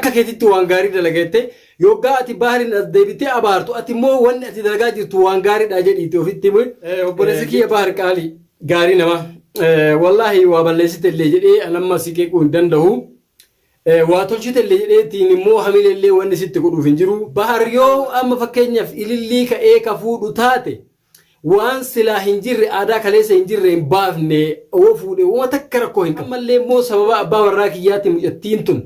akka keetitti waan gaarii dalagatte yoggaa ati baharin as deebitee abaartu ati immoo wanni ati dalagaa jirtu waan gaariidha jedhiitti ofitti obboleessi kiyya bahar qaalii gaarii nama wallahi waa balleessite illee jedhee anamma si qeequu hin danda'u waa tolchite illee jedheetiin immoo hamile illee wanni sitti godhuuf hin jiru bahar yoo amma fakkeenyaaf ilillii ka'ee ka fuudhu taate waan silaa hin jirre aadaa kaleessa hin jirre hin baafne oo fuudhe waan takka rakkoo hin qabu ammallee immoo sababa abbaa warraa kiyyaatti mucattiin tun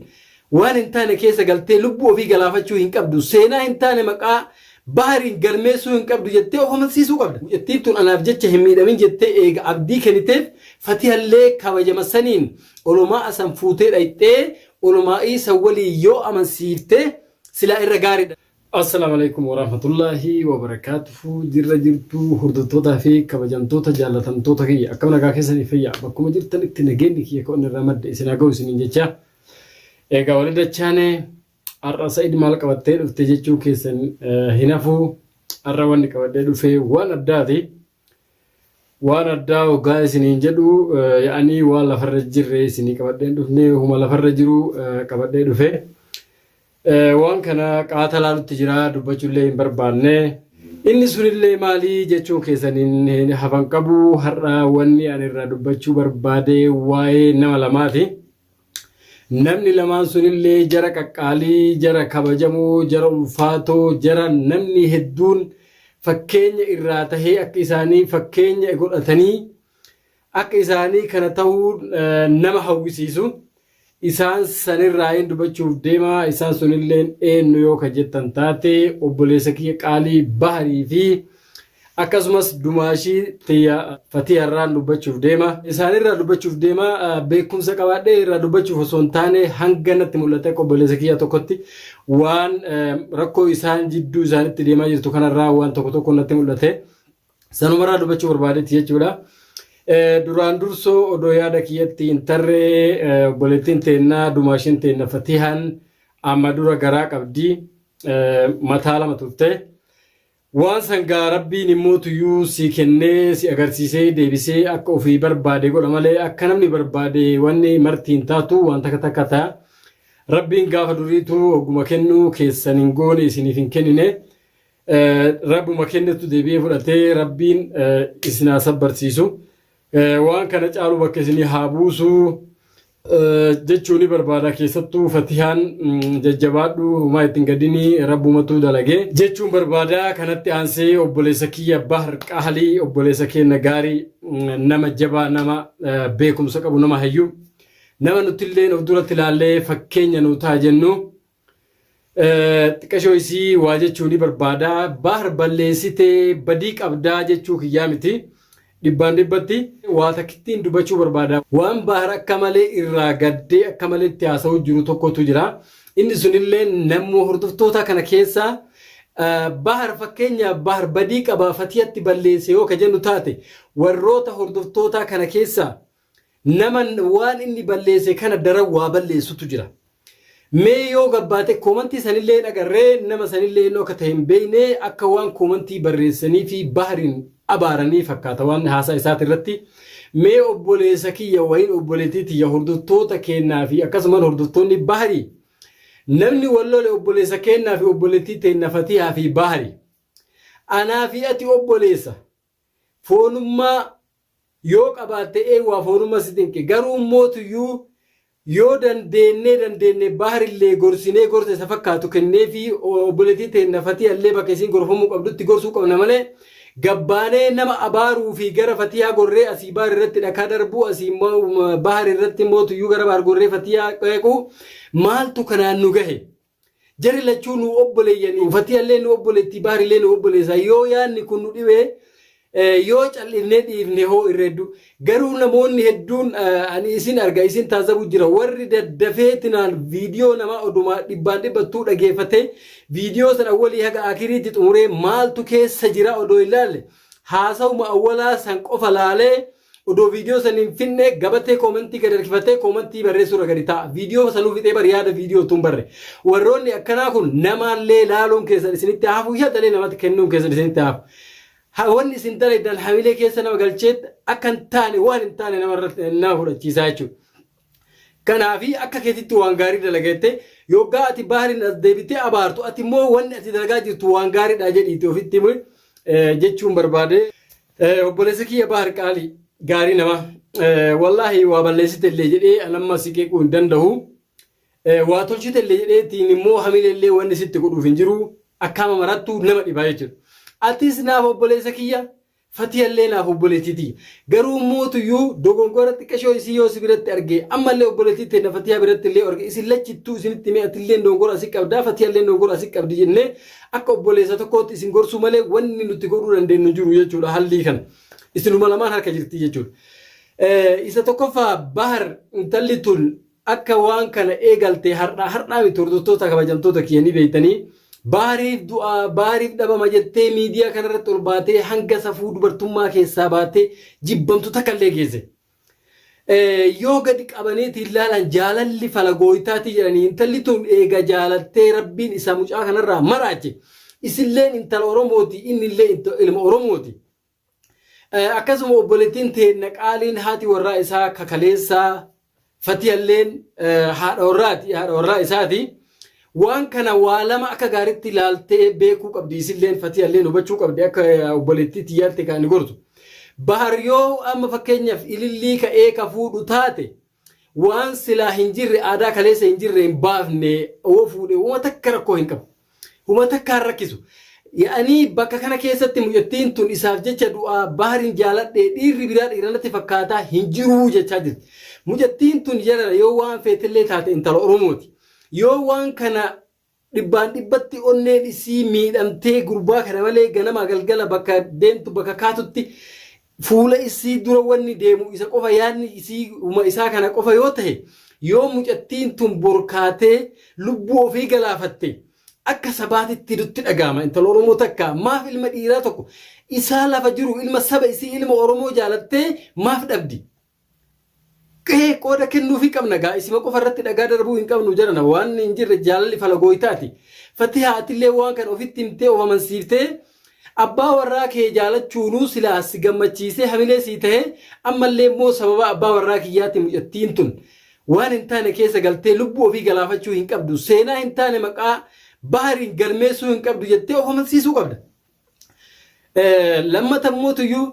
waan hin taane keessa galtee lubbuu ofii galaafachuu hin qabdu seenaa hin taane maqaa bahariin galmeessuu hin qabdu jettee of amansiisuu qabda mucattiin tun anaaf jecha hin miidhamin jettee eega abdii kenniteef fatihallee kabajama saniin olumaa asan fuutee dhayxee olumaa isa walii yoo amansiiftee silaa irra gaariidha. السلام عليكم ورحمة الله وبركاته جرّ جرتو هردتوتا في كبجنتوتا جالتنتوتا كي أكمل كاكسني فيا بكم جرتن اكتنجيني كي يكون الرماد سناقو سنينجا إيجا ولد الشانة الرسائد مالك وتير افتجتشو كيسن هنافو الروان كوددو في وانا الدادي وانا الداو قاي سنينجدو يعني ولا فرجر سني كوددو فني هما لا فرجرو كوددو في waan kana qaatalaan tijira dubbachullee hin barbaanne inni sunillee maali jechuun keessaniin hafan qabu har'a wanni ani irraa dubbachuu barbaade waa'ee nama lamaati namni lamaan sunillee jara qaqqaalii jara kabajamoo jara ulfaatoo jara namni hedduun fakkeenya irraa tahee akka isaanii fakkeenya godhatanii akka isaanii kana ta'uu nama hawwisiisu isaan sanirraa hin dubbachuuf deema isaan sunillee eenyu yoo ka jettan taate obboleessa kiyya qaalii baharii fi akkasumas dumaashii tiyya fatiyarraan dubbachuuf deema isaanirraa dubbachuuf deema beekumsa qabaadhee irraa dubbachuuf osoo hin taane hanga natti mul'ate obboleessa kiyya tokkotti waan rakkoo isaan jidduu isaanitti deemaa jirtu kanarraa waan tokko tokko natti mul'ate sanumarraa dubbachuu barbaadetti jechuudha. duraan dursoo odoo yaada kiyyatti intarree obboleettiin teennaa dumaashiin teenna fatihaan amma dura garaa qabdi mataa lama turte waan sangaa rabbiin immoo tuyyuu si kennee si agarsiisee deebisee akka ofii barbaade godha malee akka namni barbaade wanni martiin taatu waan takka takka ta'a rabbiin gaafa duriitu ogguma kennuu keessan hin goone isiniif hin kennine rabbuma kennetu deebi'ee fudhatee rabbiin isinaa sabbarsiisu. waan kana caalu bakka isinii haa buusu jechuun barbaada keessattuu fatihaan jajjabaadhu homaa ittiin gadinii rabbumatu dalagee jechuun barbaada kanatti aansee obboleessa kiyya bahar qaalii obboleessa keenya gaarii nama jabaa nama beekumsa qabu nama hayyuu nama nutillee of duratti ilaallee fakkeenya nu ta'a jennu xiqqashoo isii waa jechuun barbaada bahar balleessitee badii qabdaa jechuu kiyyaa miti. Dhibbaan dhibbatti waa takkittiin dubbachuu barbaada waan bahar akka malee irraa gaddee akka malee itti haasa'uu jiru tokkotu jira inni sunillee nammoo hordoftoota kana keessa bahar fakkeenya bahar badii qaba fatiyatti balleesse yoo ka jennu taate warroota hordoftoota kana keessa nama waan inni balleesse kana daran waa balleessutu jira mee yoo gabbaate koomantii sanillee agarree nama sanillee innoo akka ta'e hin beekne akka waan koomantii barreessanii fi bahariin abaaranii fakkaata waan haasaa isaati irratti mee obboleessa kiyya wayin obboleettii tiyya hordoftoota kennaa fi akkasumas hordoftoonni baharii namni wallole obboleessa kennaa fi obboleettii teenna fatihaa fi baharii anaa fi ati obboleessa foonummaa yoo qabaatte waa foonummaa si dinqe garuu mootuyyuu yoo dandeenye baharillee gorsinee gorsa isa fakkaatu kennee fi obboleettii teenna fatihaa illee bakka isiin gorfamuu qabdutti gorsuu qabna malee gabbaanee nama abaaruu fi gara fatiyaa gorree asii bahar irratti dhakaa darbuu asii bahar irratti mootuyyuu gara bahar gorree fatiyaa qeequu maaltu kanaan nu gahe jari lachuu nu obboleeyyanii fatiyaallee nu obboleetti baharillee nu obboleessa yoo yaanni kun nu dhibee yoo cal'ifnee dhiifne hoo irreeddu garuu namoonni hedduun ani isin arga isin taazabu jira warri daddafeetinaan viidiyoo namaa odumaa dhibbaan dhibbattuu dhageeffate viidiyoo sana awwalii haga akiriitti xumuree maaltu keessa jira odoo ilaalle haasawuma awwalaa san qofa laalee odoo viidiyoo san hin finne gabatee koomentii gad harkifatee koomentii barreessuurra gadi ta'a viidiyoo sanuu fixee bari yaada viidiyoo tun barre warroonni akkanaa kun namaallee laaluun keessan isinitti haafu yaadalee namatti kennuun keessan isinitti haafu wanni isin dalagdan hamilee keessa nama galcheet akka hin taane waan hin taane nama fudhachiisaa jechuudha. Kanaafi akka keetitti waan gaarii dalagatte yoggaa ati bahariin as deebitee abaartu ati immoo wanni ati dalagaa jirtu waan gaariidha jedhiiti ofitti jechuun barbaade. Obboleessa kiyya bahar qaalii gaarii nama wallaahi waa balleessite illee jedhee alamma si qeequu hin danda'u. Waa tolchite illee jedheetiin immoo hamilee illee wanni sitti godhuuf hin jiru akkama marattu nama dhibaa jechuudha. Atis naaf obboleessa kiyya Fatiha illee naaf obboleettiiti. Garuu mootuyyuu dogongora xiqqashoo isii yoo si biratti argee ammallee obboleettiitti na Fatiha biratti illee arge isin lachittuu isinitti mee ati illee dogongora asii qabdaa Fatiha illee dogongora asii qabdi jennee akka obboleessa tokkootti isin gorsuu malee wanni nuti godhuu dandeenyu jiru jechuudha haalli kan isinuma lamaan harka jirti jechuudha. Isa tokkoffaa bahar intalli tun akka waan kana eegalte har'aa miti hordoftoota kabajamtoota kiyyanii beeytanii bahariif du'aa bahariif dhabama jettee miidiyaa kanarratti ol baatee hanga safuu dubartummaa keessaa baatee jibbamtu takkallee geesse. Yoo gadi qabaniiti ilaalan jaalalli falagooytaati jedhanii intalli tun eega jaalattee rabbiin isaa mucaa kanarraa maraache isilleen intala Oromooti innillee ilma Oromooti. Akkasuma obboleettiin teenna qaaliin haati warraa isaa kakaleessaa Fatiyalleen haadha warraa isaati. Waan kana waa lama akka gaariitti ilaaltee beekuu qabdi isilleen Fatiyalleen hubachuu qabdi akka obboleettii tiyyaatti kan inni gortu. Bahar yoo amma fakkeenyaaf ilillii ka'ee ka fuudhu taate waan silaa hin jirre aadaa kaleessa hin jirre hin baafne oo fuudhe uma takka rakkoo hin qabu. Uma takka hin rakkisu. Yaa'anii bakka kana keessatti mucattiin tun isaaf jecha du'aa bahariin jaaladhee dhiirri biraa dhiiranatti fakkaataa hin jiruu jechaa jirti. Mucattiin tun jara yoo waan feetillee taate intala Oromooti. Yoo waan kana dhibbaan dhibbatti onneen isii miidhamtee gurbaa kana malee ganama galgala bakka deemtu bakka kaatutti fuula isii dura wanni deemu isa qofa yaadni isii isaa kana qofa yoo ta'e yoo mucattiin tun borkaatee lubbuu ofii galaafatte akka sabaatitti dutti dhagama intala Oromoo takka maaf ilma dhiiraa tokko isaa lafa jiru ilma saba isii ilma Oromoo jaalattee maaf dhabdi. Qooda kennuufii qabna gaa isima qofa irratti dhagaa darbuu hin qabnu jedhana waan hin jirre jaalalli falagooytaati. Fatiha atillee waan kan ofitti himtee of amansiiftee abbaa warraa kee jaalachuunuu silaa si gammachiisee hamilee sii ta'e ammallee immoo sababa abbaa warraa kiyyaatti mucattiin tun waan hin taane keessa galtee lubbuu ofii galaafachuu hin qabdu seenaa hin taane maqaa bahariin galmeessuu hin qabdu jettee of amansiisuu qabda. Lammata mootuyyuu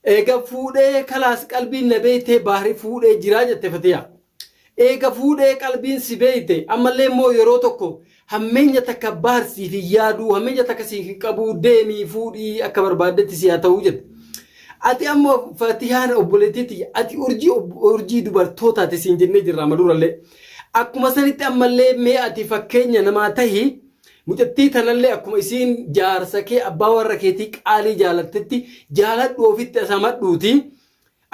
eega fuudhee kalaas qalbiin na beeytee bahari fuudhee jiraa jette Fatiha. Eega fuudhee qalbiin si beeyte ammallee immoo yeroo tokko hammeenya takka bahar siif yaaduu hammeenya takka siif qabuu deemii fuudhii akka barbaaddetti si haa ta'uu jette. Ati ammoo Fatihaan obboleettiiti ati urjii dubartootaati siin jennee jirra madurallee. Akkuma sanitti ammallee mee ati fakkeenya namaa tahi mucattii tanallee akkuma isiin jaarsa kee abbaa warra keetii qaalii jaalattetti jaaladhu ofitti asamadhuuti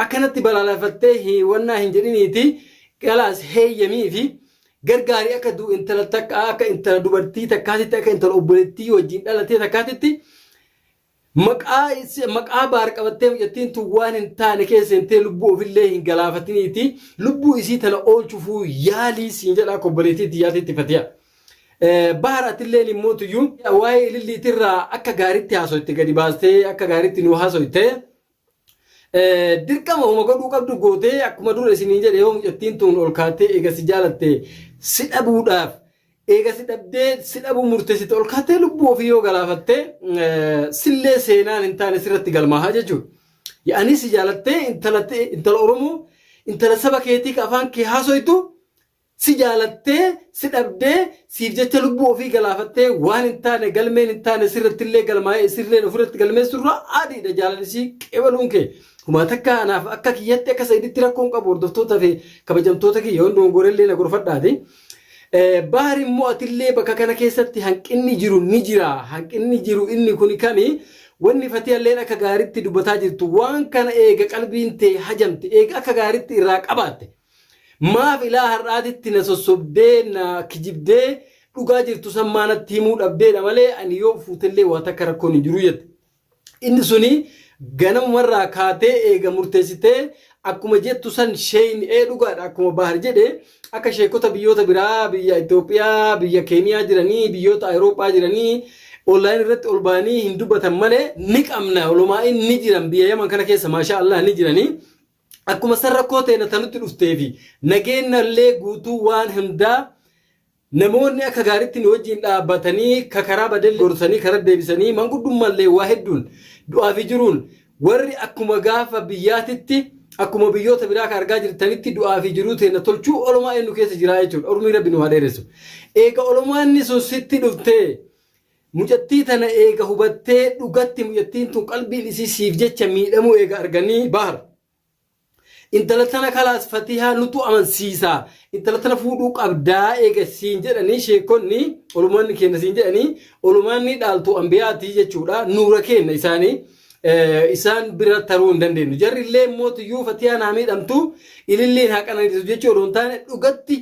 akkanatti balaaleffattee wannaa hin jedhiniiti galaas heeyyamii fi gargaarii akka intala takka akka intala dubartii takkaatitti akka intala obboleettii wajjin dhalatee takkaatitti maqaa baar qabattee mucattiin tun waan hin taane keessa hintee lubbuu ofillee hin galaafatiniiti lubbuu isii tana oolchuufuu yaalii siin jedha akka obboleettii xiyyaatitti Fatiha. Bahar atilleen immoo tuyyuu waa'ee ililliitirraa akka gaariitti haasoitte gadi baastee akka gaariitti nu haasoitte dirqama uma godhuu qabdu gootee akkuma dura isinii jedhe yoo mucattiin tun ol kaatee eega si jaalatte si dhabuudhaaf eega si dhabdee si dhabuu murteessite ol kaatee lubbuu ofii yoo galaafatte sillee seenaan hin taane sirratti galmaahaa jechuudha. Yaa'anii si jaalattee intala Oromoo intala saba keetii afaan kee haasoitu si jaalattee si dhabdee siif jecha lubbuu ofii galaafattee waan hin taane galmeen hin taane sirrattillee galmaa'ee sirreen ofirratti galmeessurraa adiidha jaalalisii qeebaluun kee. Humaa takka anaaf akka kiyyatti akka sa'iditti rakkoon qabu hordoftoota fi kabajamtoota kiyya yoon dongorellee na gorfadhaati. Bahar immoo atillee bakka kana keessatti hanqinni jiru ni jira. Hanqinni jiru inni kun kami wanni Fatiyalleen akka gaariitti dubbataa jirtu waan kana eega qalbiin tee hajamte eega akka gaariitti irraa qabaatte. Maaf ilaa har'aatitti na sossobdee na kijibdee dhugaa jirtu sammaanatti himuu dhabdeedha malee ani yoo fuutellee waa takka rakkoon hin jiru jette. Inni suni ganamumarraa kaatee eega murteessitee akkuma jettu san sheeyni dhugaadha akkuma Bahar jedhe akka sheekota biyyoota biraa biyya Itoophiyaa biyya Keeniyaa jiranii biyyoota Awurooppaa jiranii online irratti ol ba'anii hin dubbatan malee ni qabna olumaa'in ni jiran biyya Yaman kana keessa maashaa Allah ni jiranii. Akkuma sarrakkoo ta'e na tanutti dhufteefi nageenyallee guutuu waan hundaa namoonni akka gaariitti nu wajjin dhaabbatanii ka karaa badallee gorsanii karaa deebisanii manguddummallee waa hedduun du'aa fi jiruun warri akkuma gaafa biyyaatitti akkuma biyyoota biraa ka argaa jirtanitti du'aa fi jiruu teena tolchuu olumaa eenyu keessa jiraa jechuudha. Ormii rabbi nu haa dheeressu. Eega olumaanni sun sitti dhuftee mucattii tana eega hubattee dhugatti mucattiin tun qalbiin isii siif jecha miidhamuu eega arganii bahar. Intala tana kalaas Fatihaa nutu amansiisaa. Intala tana fuudhuu qabdaa eega siin jedhanii sheekonni olumaanni kenna siin jedhanii olumaanni dhaaltuu ambiyaatii jechuudha. Nuura kenna isaanii. Isaan bira taruu hin dandeenyu. Jarri illee mootiyyuu Fatihaa naa miidhamtu ililleen haqananiitu jechuudha. Odoon taane dhugatti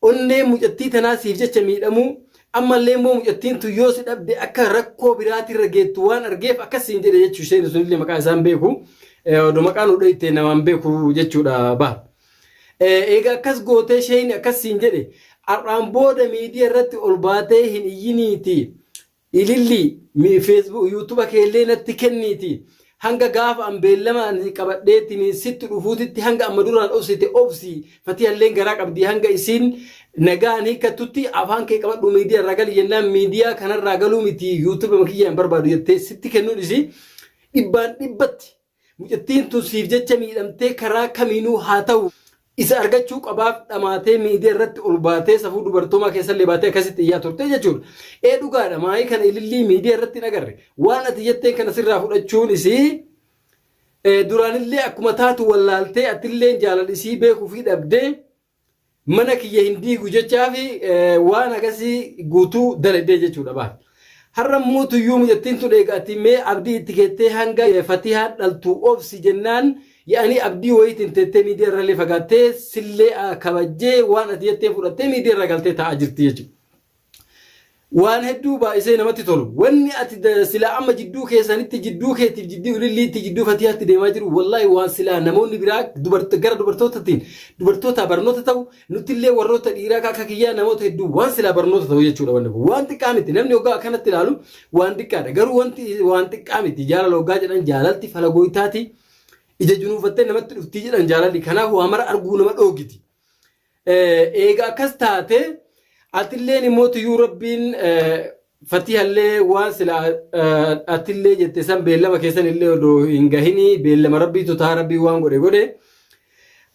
onnee mucattii tanaa siif jecha miidhamuu ammallee immoo mucattiin tun yoo si dhabde akka rakkoo biraatirra geettu waan argeef akkasiin jedhe jechuu isheen sunillee maqaa isaan beeku. Odoo maqaan hudhee itti namaan beeku jechuudha baha. Egaa akkas gootee isheen akkasiin jedhe har'aan booda miidiyaa irratti ol baatee hin iyyiniiti. Ililli Facebook YouTube keellee natti kenniiti. Hanga gaafa ambeellama qabadheetiin sitti dhufuutitti hanga amma duraan obsite obsi Fatihaallee garaa qabdi hanga isiin nagaan hiikkatutti afaan kee qabadhu miidiyaa irraa gali jennaan miidiyaa kanarraa galuu miti YouTube makiyyaan barbaadu jettee sitti kennuun isii dhibbaan dhibbatti mucattiin tun siif jecha miidhamtee karaa kamiinuu haa ta'u isa argachuu qabaaf dhamaatee miidiyaa irratti ol baatee safuu dubartoomaa keessallee baatee akkasitti iyyaa turte jechuudha. Dhugaadha maayii kana ilillii miidiyaa irratti hin agarre waan ati jetteen kana sirraa fudhachuun isii duraanillee akkuma taatu wallaaltee atillee jaalala isii beekuu fi dhabdee mana kiyya hin diigu jechaa fi waan akkasii guutuu dalagdee jechuudha baata. Har'a mootuyyuu mucattiin tun eegaatti mee abdii itti keettee hanga Fatihaa dhaltuu obsi jennaan yaani abdii wayitiin teettee miidiyaa irra fagaattee sillee kabajjee waan ati jettee fudhattee miidiyaa irra galtee taa'aa jirti jechuudha. Waan hedduu baay'isee namatti tolu. Wanni ati silaa amma jidduu keessanitti jidduu keetiif jidduu ililliitti jidduu Fatihaatti deemaa jiru wallahi waan silaa namoonni biraa gara dubartootaatiin dubartoota barnoota ta'u nuti illee warroota dhiiraa akka kiyyaa namoota hedduu waan silaa barnoota ta'u jechuudha wanni kun. Waan xiqqaa miti namni hoggaa akkanatti ilaalu waan xiqqaadha. Garuu wanti waan xiqqaa miti jaalala hoggaa jedhan jaalalti falagooytaati. Ija junuufattee namatti dhuftii jedhan jaalalli kanaaf waa mara arguu nama dhoogiti. Eega akkas taate atilleen immoo rabbiin Fatihaallee waan sila atillee jette san beellama keessan illee odoo hin gahini beellama rabbiitu taa rabbii waan godhe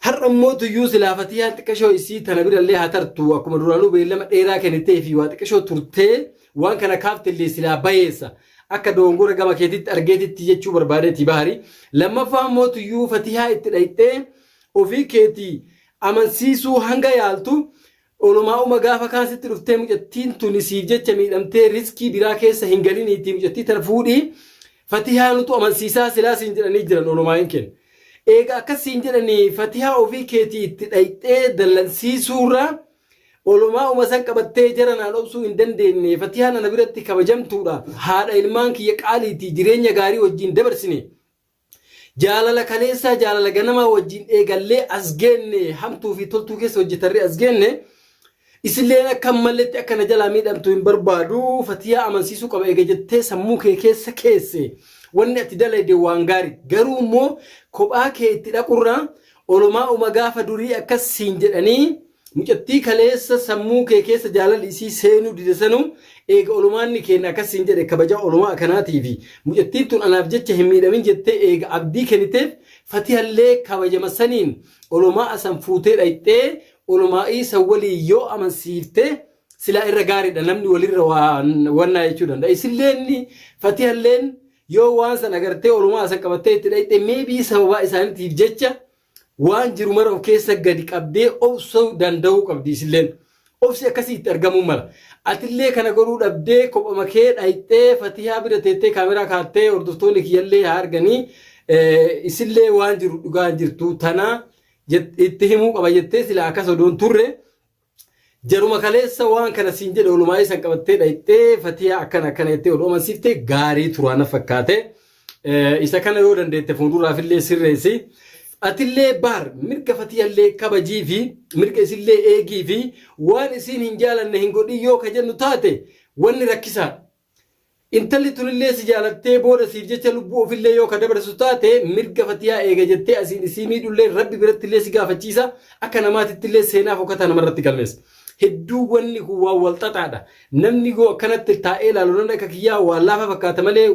har'a immoo sila Fatihaan xiqqashoo isii tana birallee haa tartu akkuma duraanuu beellama dheeraa kennitee fi waa xiqqashoo turtee waan kana kaaftellee silaa bayeessa. Akka dongora gama keetitti argeetitti jechuu barbaadeeti bahari. Lammaffaa mootuyyuu Fatihaa itti dhayxee ofii keetii amansiisuu hanga yaaltu olumaa gaafa kaasitti dhuftee mucattiin tun siif jecha miidhamtee riskii biraa keessa hin galiniitii mucattii tana fuudhii Fatihaa nutu amansiisaa silaa siin jedhanii jiran olumaa hin kennu. Eega akkasiin jedhanii Fatihaa ofii keetii itti dhayxee dallansiisuurraa olumaa san qabattee jaranaan obsuu hin dandeenye Fatihaan ana biratti kabajamtuudha. Haadha ilmaan kiyya qaaliitii jireenya gaarii wajjin dabarsine. Jaalala kaleessaa jaalala ganamaa wajjin eegallee as geenne hamtuu fi toltuu keessa hojjetarree as geenne isilleen akka malletti akkana jalaa miidhamtu hin barbaadu Fatihaa amansiisuu qaba eega jettee sammuu kee keessa keesse wanni ati dalayde waan gaarii garuu immoo kophaa kee itti dhaqurraa olumaa gaafa durii akkas siin jedhanii mucattii kaleessa sammuu kee keessa jaalalli isii seenuu didasanu eega olumaanni keenya akkasiin jedhe kabaja olumaa akkanaatiifi mucattiin tun anaaf jecha hin miidhamin jettee eega abdii kenniteef Fatihaallee kabajama saniin olumaa asan fuutee dhayxee olumaa isa walii yoo amansiiftee silaa irra gaariidha namni walirra wannaa jechuu danda'a. Isilleen Fatihaalleen yoo waan san agartee olumaa asan qabattee itti dhayxee meebii sababaa isaaniitiif jecha waan jiru mara of keessa gadi qabdee obsuu danda'uu qabdi isilleen. Obsi akkasii itti argamuu mala. Atillee kana godhuu dhabdee kophama kee dhayxee Fatihaa bira teettee kaameraa kaattee hordoftoonni kiyyallee haa arganii isillee waan jiru dhugaa jirtu tana itti himuu qaba jettee silaa akkas odoon turre jaruma kaleessa waan kana siin jedhe olumaa isan qabattee dhayxee Fatihaa akkana jettee odoo amansiiftee gaarii turaana fakkaate isa kana yoo dandeette fuulduraafillee sirreessi. Atillee baar mirga Fatihaallee kabajii fi mirga isillee eegii fi waan isin hin jaalanne hin godhin yoo ka jennu taate wanni rakkisaadha. Intalli tunillee si jaalattee booda siif jecha lubbuu ofillee yoo ka dabarsu taate mirga Fatihaa eega jettee asiin isii miidhullee rabbi birattillee si gaafachiisa akka namaatittillee seenaa fokkata namarratti galmeessa. hedduu wanni kun waa wal xaxaadha namni goo akkanatti taa'ee ilaalu nan akka kiyyaa waa laafa fakkaata malee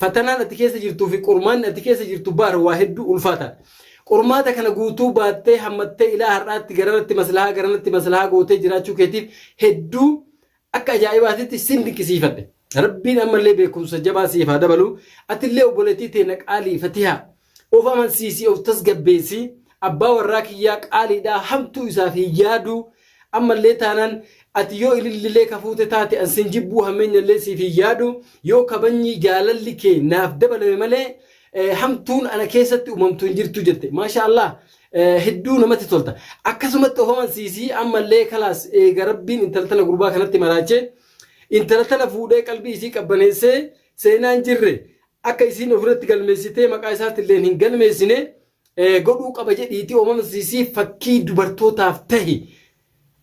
fatanaan ati keessa jirtuu fi qormaan ati keessa jirtu baar waa hedduu ulfaataadha. Qormaata kana guutuu baattee hammattee ilaa har'aatti garanatti maslahaa gootee jiraachuu keetiif hedduu akka ajaa'ibaatitti sin dinqisiifadhe. Rabbiin ammallee beekumsa jabaa siif haa dabalu. Atillee obboleettii teenya qaalii Fatihaa of amansiisii of tasgabbeessii abbaa warraa kiyyaa qaaliidhaa hamtuu isaaf hin yaadu ammallee taanaan ati yoo ilillee kafuute taate ansin jibbuu hammeenyallee siif hin yaadu yoo kabanyii jaalalli kee naaf dabalame malee hamtuun ana keessatti uumamtu hin jirtu jette maashaallah hedduu namatti tolta akkasumatti of amansiisii ammallee kalaas eega rabbiin intaltala gurbaa kanatti maraachee intaltala fuudhee qalbii isii qabbaneessee seenaan jirre akka isiin ofirratti galmeessitee maqaa isaatiillee hin galmeessine godhuu qaba jedhiitii of amansiisii fakkii dubartootaaf tahi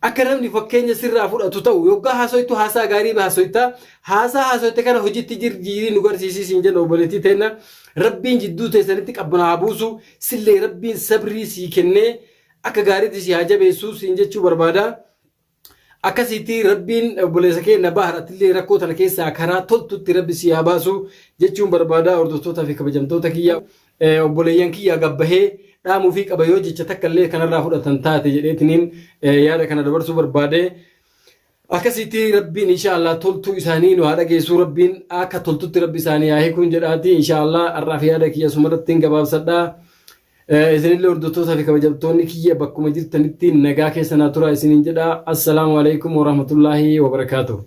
akka namni fakkeenya sirraa fudhatu ta'u yoggaa haasoytu haasaa gaarii haasoyta haasaa haasoyte kana hojiitti jirjiirii nu garsiisiin jedha obboleettii teenya rabbiin jidduu teessanitti qabbanaa buusu sillee rabbiin sabrii sii kennee akka gaariitti si haa jabeessu siin jechuu barbaada. Akkasitti rabbiin obboleessa keenya baharatillee rakkoo tana keessaa karaa toltutti rabbi si haa baasu jechuun barbaada. Hordoftootaa fi kabajamtoota kiyya obboleeyyan kiyya gabbahee dhaamuu fi qaba yoo jecha takkallee kanarraa fudhatan taate jedheetiniin yaada kana dabarsuu barbaade. Akkasitti rabbiin inshaallah toltuu isaanii nu haa dhageessu rabbiin akka toltutti rabbi isaanii haa hiikun jedhaati inshaallah har'aaf yaada kiyya sumarratti gabaabsadha. Isinillee hordoftootaa fi kabajamtoonni kiyya bakkuma jirtanitti nagaa keessa naa turaa isiniin jedha. Assalaamu alaikum warahmatullaahi wabarakaatuh.